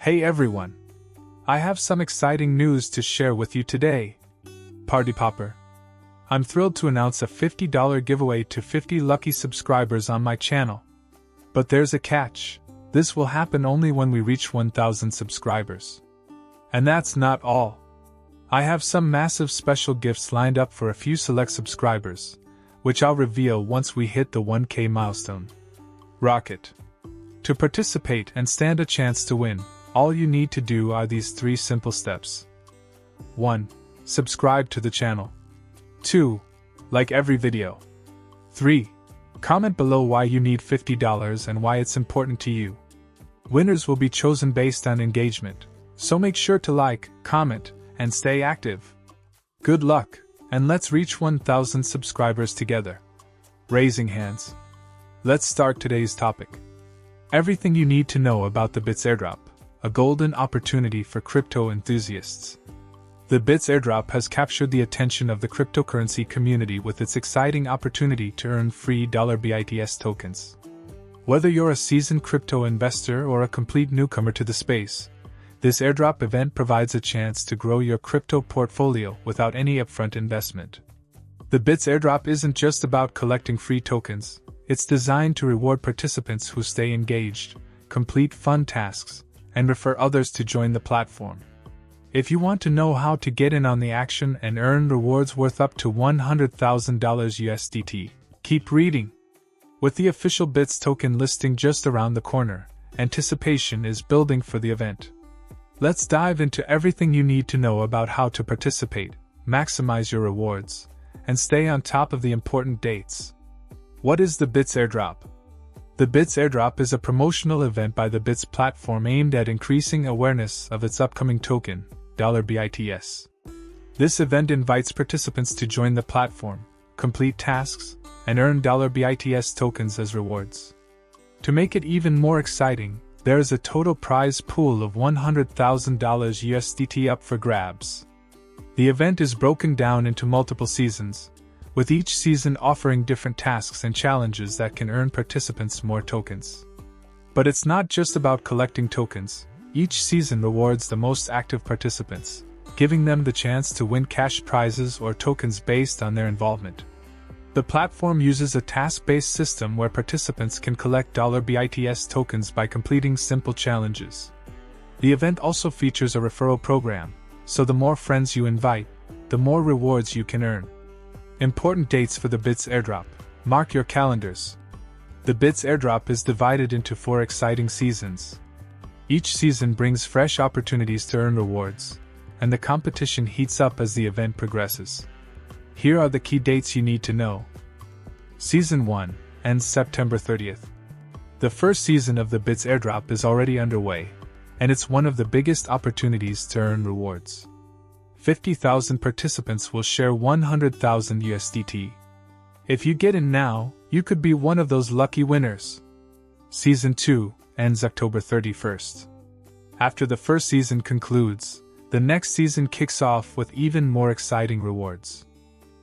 Hey everyone! I have some exciting news to share with you today. Party Popper. I'm thrilled to announce a $50 giveaway to 50 lucky subscribers on my channel. But there's a catch. This will happen only when we reach 1,000 subscribers. And that's not all. I have some massive special gifts lined up for a few select subscribers, which I'll reveal once we hit the 1K milestone. Rocket. To participate and stand a chance to win, all you need to do are these 3 simple steps. 1. Subscribe to the channel. 2. Like every video. 3. Comment below why you need $50 and why it's important to you. Winners will be chosen based on engagement, so make sure to like, comment, and stay active. Good luck, and let's reach 1,000 subscribers together. Raising hands. Let's start today's topic. Everything you need to know about the Bits Airdrop, a golden opportunity for crypto enthusiasts. The Bits Airdrop has captured the attention of the cryptocurrency community with its exciting opportunity to earn free $BITS tokens. Whether you're a seasoned crypto investor or a complete newcomer to the space, this airdrop event provides a chance to grow your crypto portfolio without any upfront investment. The Bits Airdrop isn't just about collecting free tokens, it's designed to reward participants who stay engaged, complete fun tasks, and refer others to join the platform. If you want to know how to get in on the action and earn rewards worth up to $100,000 USDT, keep reading. With the official Bits token listing just around the corner, anticipation is building for the event. Let's dive into everything you need to know about how to participate, maximize your rewards, and stay on top of the important dates. What is the Bits Airdrop? The Bits Airdrop is a promotional event by the Bits platform aimed at increasing awareness of its upcoming token, $BITS. This event invites participants to join the platform, complete tasks, and earn $BITS tokens as rewards. To make it even more exciting, there is a total prize pool of $100,000 USDT up for grabs. The event is broken down into multiple seasons, with each season offering different tasks and challenges that can earn participants more tokens. But it's not just about collecting tokens. Each season rewards the most active participants, giving them the chance to win cash prizes or tokens based on their involvement. The platform uses a task-based system where participants can collect $BITS tokens by completing simple challenges. The event also features a referral program, so the more friends you invite, the more rewards you can earn. Important dates for the Bits Airdrop. Mark your calendars. The Bits Airdrop is divided into 4 exciting seasons. Each season brings fresh opportunities to earn rewards, and the competition heats up as the event progresses. Here are the key dates you need to know. Season 1 ends September 30th. The first season of the Bits Airdrop is already underway, and it's one of the biggest opportunities to earn rewards. 50,000 participants will share 100,000 USDT. If you get in now, you could be one of those lucky winners. Season 2 ends October 31st. After the first season concludes, the next season kicks off with even more exciting rewards.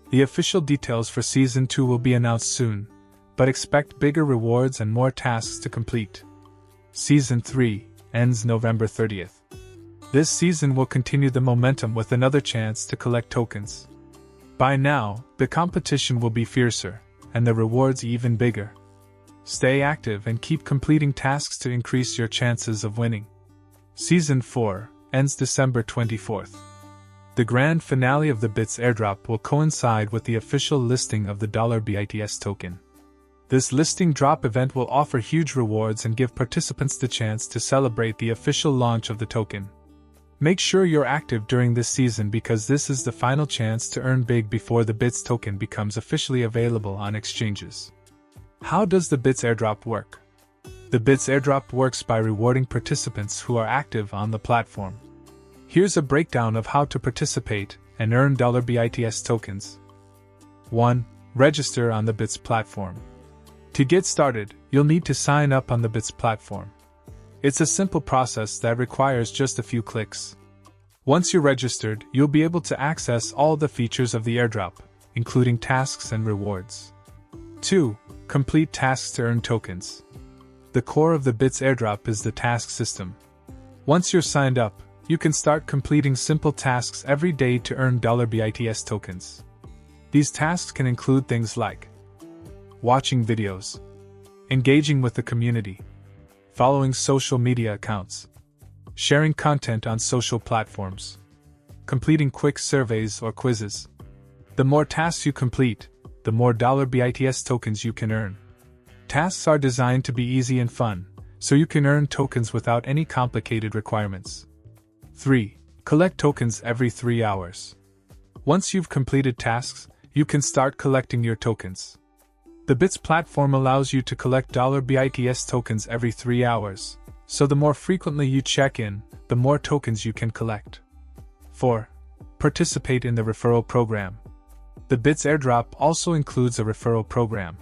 The official details for Season 2 will be announced soon, but expect bigger rewards and more tasks to complete. Season 3 ends November 30th. This season will continue the momentum with another chance to collect tokens. By now, the competition will be fiercer, and the rewards even bigger. Stay active and keep completing tasks to increase your chances of winning. Season 4 ends December 24th. The grand finale of the Bits Airdrop will coincide with the official listing of the $BITS token. This listing drop event will offer huge rewards and give participants the chance to celebrate the official launch of the token. Make sure you're active during this season because this is the final chance to earn big before the Bits token becomes officially available on exchanges. How does the Bits Airdrop work? The Bits Airdrop works by rewarding participants who are active on the platform. Here's a breakdown of how to participate and earn $BITS tokens. 1. Register on the Bits platform. To get started, you'll need to sign up on the Bits platform. It's a simple process that requires just a few clicks. Once you're registered, you'll be able to access all the features of the airdrop, including tasks and rewards. 2. Complete tasks to earn tokens. The core of the Bits airdrop is the task system. Once you're signed up, you can start completing simple tasks every day to earn $BITS tokens. These tasks can include things like watching videos, engaging with the community, following social media accounts, sharing content on social platforms, completing quick surveys or quizzes. The more tasks you complete, the more $BITS tokens you can earn. Tasks are designed to be easy and fun, so you can earn tokens without any complicated requirements. 3. Collect tokens every 3 hours. Once you've completed tasks, you can start collecting your tokens. The Bits platform allows you to collect $BITS tokens every 3 hours, so the more frequently you check in, the more tokens you can collect. 4. Participate in the referral program. The Bits airdrop also includes a referral program.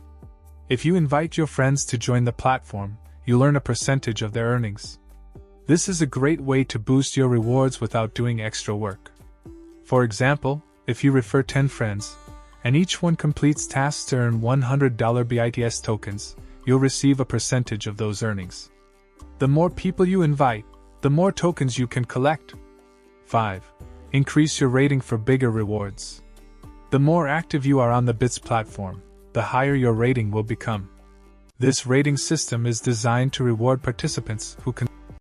If you invite your friends to join the platform, you'll earn a percentage of their earnings. This is a great way to boost your rewards without doing extra work. For example, if you refer 10 friends, and each one completes tasks to earn $100 BITS tokens, you'll receive a percentage of those earnings. The more people you invite, the more tokens you can collect. 5. Increase your rating for bigger rewards. The more active you are on the Bits platform, the higher your rating will become. This rating system is designed to reward participants who can